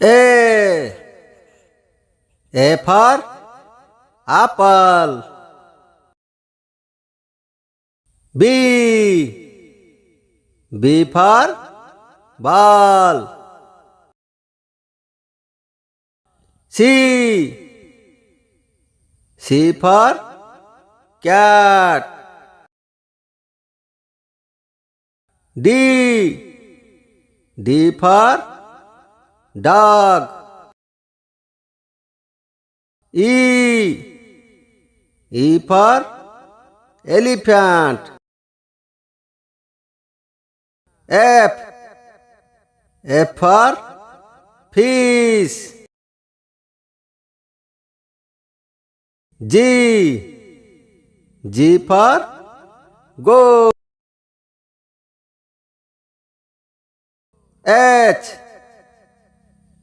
A. A for apple. B. B for ball. C. C for cat. D. D for dog. E. E for elephant. F. F for fish. G. G for goat. H.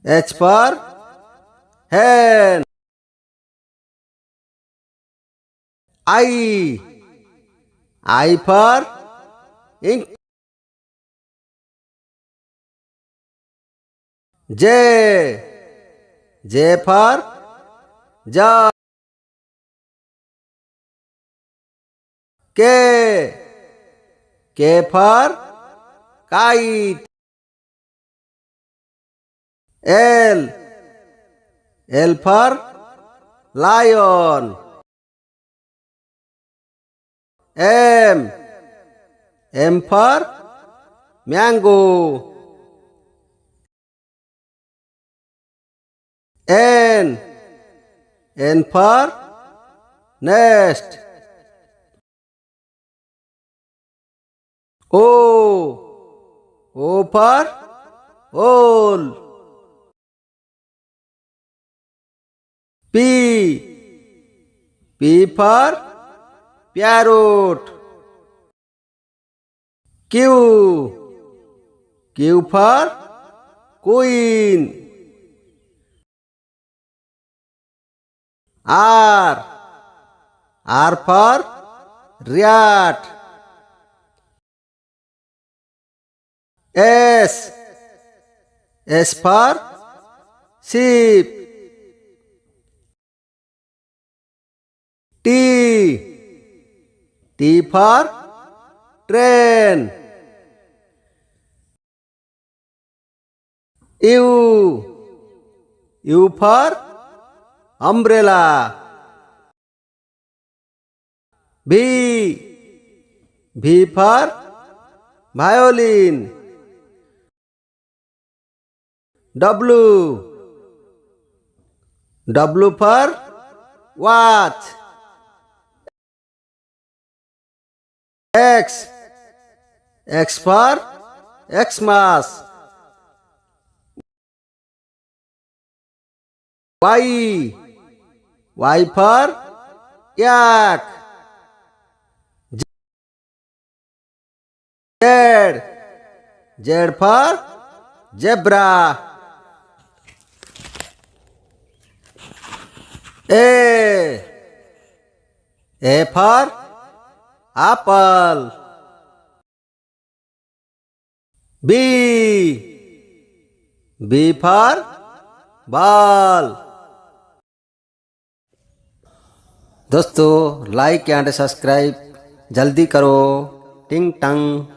H for hen. I. I for ink. J. J for jar. K. K for kite. L. L for lion. M. M for mango. N. N for nest. O. O for owl. P. P for parrot. Q. Q for queen. R. R for rat. S. S for sheep. T. T for train. U. U for umbrella. V. V for violin. W. W for watch. X. X for Xmas. Y. Y for yak. Z. Z for zebra. A. A for apple. B. B for ball. दोस्तों like and subscribe जल्दी करो टिंग टंग।